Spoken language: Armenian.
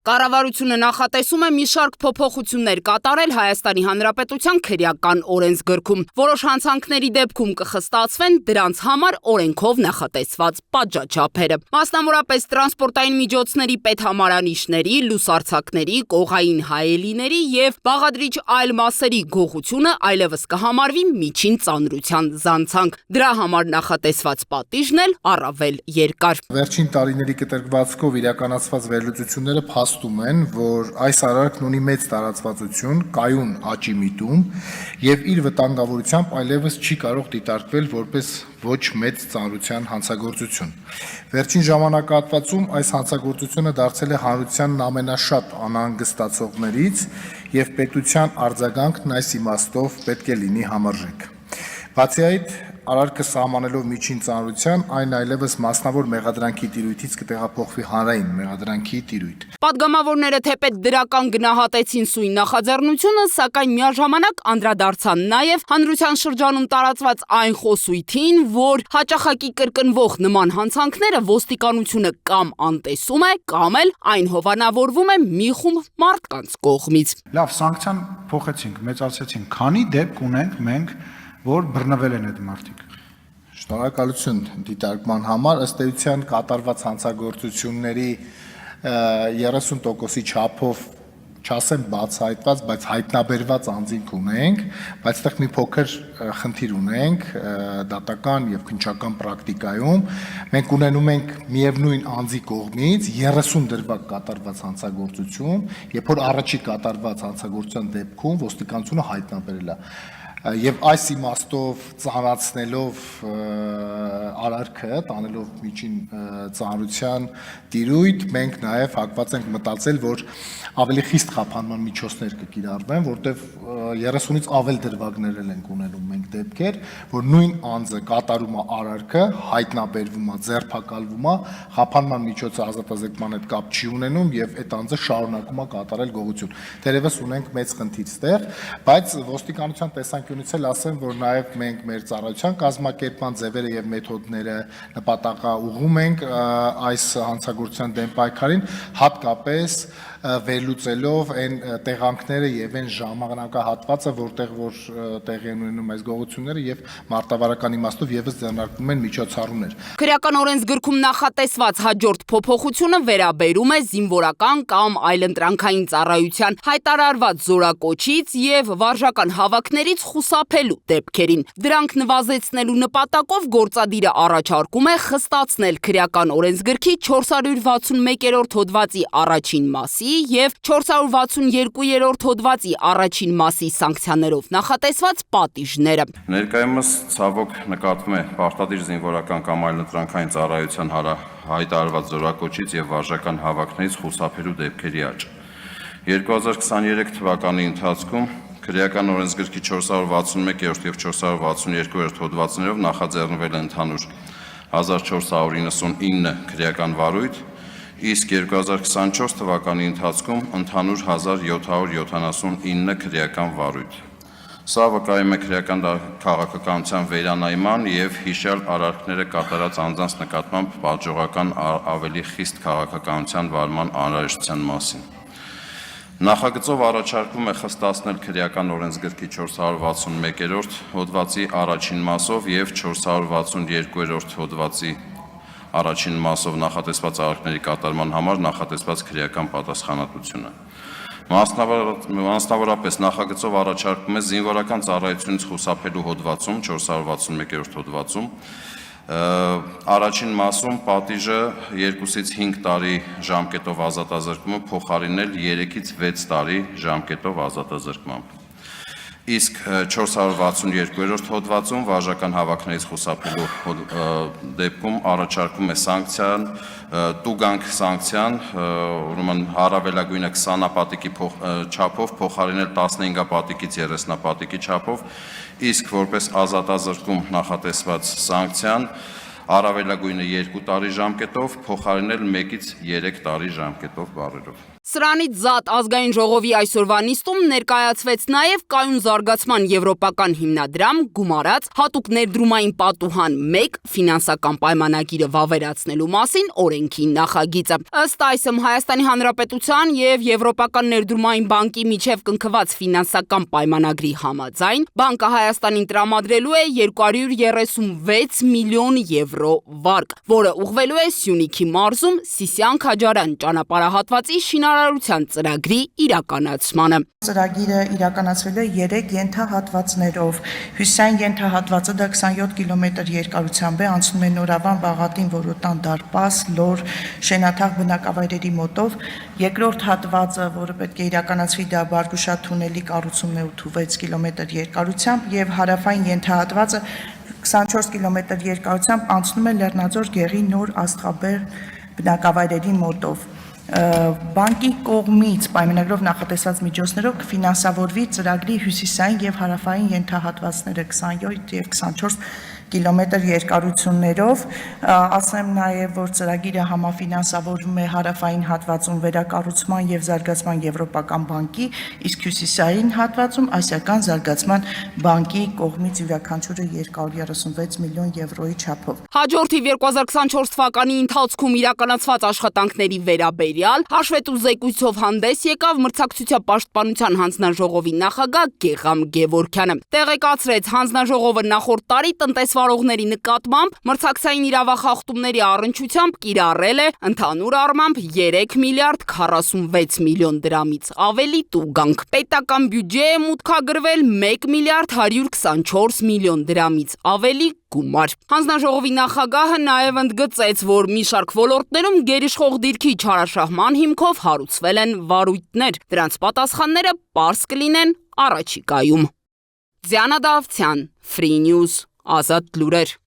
Կառավարությունը նախատեսում է մի շարք փոփոխություններ կատարել Հայաստանի Հանրապետության քրեական օրենսգրքում։ Որոշ հանցանքների դեպքում կխստացվեն դրանց համար օրենքով նախատեսված պատժաչափերը։ Մասնավորապես տրանսպորտային միջոցների պետհամարանիշների, լուսարձակների, կողային հայելիների եւ բաղադրիչ այլ մասերի գողությունը այլևս կհամարվի միջին ծանրության զանցանք։ Դրա համար նախատեսված պատիժն էլ առավել երկար։ Վերջին տարիների կտրվածքով իրականացված վերլուծությունները փաստում են, որ այս արարքն ունի մեծ տարածվածություն, կայուն աճի միտում եւ իր վտանգավորությամբ այլևս չի կարող դիտարկվել որպես ոչ մեծ ծանրության հանցագործություն։ Վերջին ժամանակահատվածում այս հանցագործությունը դարձել է հանրությանն ամենաշատ անհանգստացողներից եւ պետության արձագանքն այս իմաստով պետք է լինի համարժեք։ Բացի այդ, արարքը սահմանելով միջին ծանրության, այն այլևս մասնավոր մեղադրանքի տիրույթից կտեղափոխվի հանրային մեղադրանքի տիրույթ։ Պատգամավորները թեպետ դրական գնահատեցին սույն նախաձեռնությունը, սակայն միաժամանակ անդրադարձան նաև հանրության շրջանում տարածված այն խոսույթին, որ հաճախակի կրկնվող նման հանցանքները ոստիկանությունը կամ անտեսում է, կամ էլ այն հովանավորվում է մի խումբ մարդկանց կողմից։ Լավ, սանկցիան փոխեցինք, մեծացեցինք, քանի դեպք ունենք մենք, որ բռնվել են այդ մարդիկ։ Շնորհակալություն դիտարկման համար, ըստ էության կատարված հանցագործությունների 30%-ի չափով, չասեմ բացահայտված, բայց հայտնաբերված անձինք ունենք, բայց այդտեղ մի փոքր խնդիր ունենք դատական եւ քննչական պրակտիկայում։ Մենք ունենում ենք միևնույն անձի կողմից 30 դրվագ կատարված հանցագործություն, երբ որ առաջի կատարված հանցագործության դեպքում ոստիկանությունը հայտնաբերել է։ Եվ այս իմաստով ծանրացնելով արարքը, տանելով միջին ծանրության տիրույթ, մենք նաև հակված ենք մտածել, որ ավելի խիստ խափանման միջոցներ կկիրառվեն, որտեղ 30-ից ավել դրվագներ ենք ունենում մենք դեպքեր, որ նույն անձը կատարում է արարքը, հայտնաբերվում է, ձերբակալվում է, խափանման միջոցը ազատազրկման հետ կապ չի ունենում եւ այդ անձը շարունակում է կատարել գողություն։ Դերևս ունենք մեծ խնդիր ստեղ, բայց ոստիկանության տեսանկյունից էլ ասեմ, որ նաև մենք մեր ծառայության կազմակերպման ձևերը եւ մեթոդները նպատակաուղղում ենք այս հանցագործության դեմ պայքարին, հատկապես վերլուծելով այն տեղանքները եւ այն ժամանակահատվածը, որտեղ որ տեղի են ունենում այս գողությունները եւ մարտավարական իմաստով եւս ձեռնարկվում են միջոցառումներ։ Քրեական օրենսգրքում նախատեսված հաջորդ փոփոխությունը վերաբերում է զինվորական կամ այլընտրանքային ծառայության հայտարարված զորակոչից եւ վարժական հավաքներից խուսափելու դեպքերին։ Դրանք նվազեցնելու նպատակով գործադիրը առաջարկում է խստացնել քրեական օրենսգրքի 461-րդ հոդվածի առաջին մասի եւ 462-րդ հոդվածի առաջին մասի սանկցիաներով նախատեսված պատիժները։ Ներկայումս ցավոք նկատվում է պարտադիր զինվորական կամ այլընտրանքային ծառայության հայտարարված զորակոչից եւ վարժական հավաքներից խուսափելու դեպքերի աճ։ 2023 թվականի ընթացքում քրեական օրենսգրքի 461-րդ եւ 462-րդ հոդվածներով նախաձեռնվել է ընդհանուր 1499 քրեական վարույթ, իսկ 2024 թվականի ընթացքում ընդհանուր 1779 քրեական վարույթ։ Սա վկայում է քրեական քաղաքականության վերանայման եւ հիշյալ արարքները կատարած անձանց նկատմամբ պատժողական ավելի խիստ քաղաքականության վարման անհրաժեշտության մասին։ Նախագծով առաջարկվում է խստացնել քրեական օրենսգրքի 461-րդ հոդվածի առաջին մասով եւ 462-րդ հոդվածի առաջին մասով նախատեսված արարքների կատարման համար նախատեսված քրեական պատասխանատվությունը։ Մասնավորապես նախագծով առաջարկվում է զինվորական ծառայությունից խուսափելու հոդվածում 461-րդ հոդվածում առաջին մասում պատիժը 2-ից 5 տարի ժամկետով ազատազրկումը փոխարինել 3-ից 6 տարի ժամկետով ազատազրկմամբ։ Իսկ 462-րդ հոդվածում վարժական հավաքներից խուսափելու դեպքում առաջարկում է սանկցիան, տուգանք սանկցիան, ուրեմն առավելագույնը 20 պատիկի չափով փոխարինել 15 պատիկից 30 պատիկի չափով, իսկ որպես ազատազրկում նախատեսված սանկցիան առավելագույնը 2 տարի ժամկետով փոխարինել 1-ից 3 տարի ժամկետով բառերով։ Սրանից զատ ազգային ժողովի այսօրվա նիստում ներկայացվեց նաև կայուն զարգացման եվրոպական հիմնադրամ գումարած հատուկ ներդրումային պատուհան 1 ֆինանսական պայմանագիրը վավերացնելու մասին օրենքի նախագիծը։ Ըստ այս Հայաստանի Հանրապետության եւ Եվրոպական ներդրումային բանկի միջև կնքված ֆինանսական պայմանագրի համաձայն բանկը Հայաստանին տրամադրելու է 236 միլիոն եվրո վարկ, որը ուղղվելու է Սյունիքի մարզում Սիսիան-Քաջարյան ճանապարհահատվածի շինարարության ծրագրի իրականացմանը։ Ծրագիրը իրականացվել է 3 ենթահատվածներով։ Հյուսիսային ենթահատվածը դա 27 կիլոմետր երկարությամբ է, անցնում է Նորավան, Վաղատին, Որոտան, Դարպաս, Լոր, Շենաթաղ բնակավայրերի մոտով։ Երկրորդ հատվածը, որը պետք է իրականացվի, դա Բարգուշատ թունելի կառուցումն է 8-6 կիլոմետր երկարությամբ եւ հարավային ենթահատվածը 24 կիլոմետր երկարությամբ անցնում է Լեռնաձոր գեղի նոր աստղաբեր բնակավայրերի մոտով։ Բանկի կողմից պայմանագրով նախատեսված միջոցներով կֆինանսավորվի ծրագրի հյուսիսային եւ հարավային ենթահատվածները 27 եւ 24 կիլոմետր երկարություններով, ասեմ նաև, որ ծրագիրը համաֆինանսավորվում է հարավային հատվածում վերակառուցման եւ զարգացման Եվրոպական բանկի, իսկ հյուսիսային հատվածում Ասիական զարգացման բանկի կողմից յուրաքանչյուրը 236 միլիոն եվրոյի չափով։ Հաջորդիվ 2024 թվականի ընթացքում իրականացված աշխատանքների վերաբերյալ հաշվետու զեկույցով հանդես եկավ մրցակցության պաշտպանության հանձնաժողովի նախագահ Գեգամ Գևորգյանը։ Տեղեկացրեց հանձնաժողովը նախորդ տարի տնտեսվարողների նկատմամբ մրցակցային իրավախախտումների առնչությամբ կիրառել է ընդհանուր առմամբ 3 միլիարդ 46 միլիոն դրամից ավելի տուգանք։ Պետական բյուջեը մուտքագրվել 1 միլիարդ 124 միլիոն դրամից ավելի գումար։ Հանձնաժողովի նախագահը նաև ընդգծեց, որ մի շարք ոլորտներում գերիշխող դիրքի չարաշահման հիմքով հարուցվել են վարույթներ։ Դրանց պատասխանները պարզ կլինեն առաջիկայում։ Ձյանա Դավթյան, Free News, Ազատ լուրեր։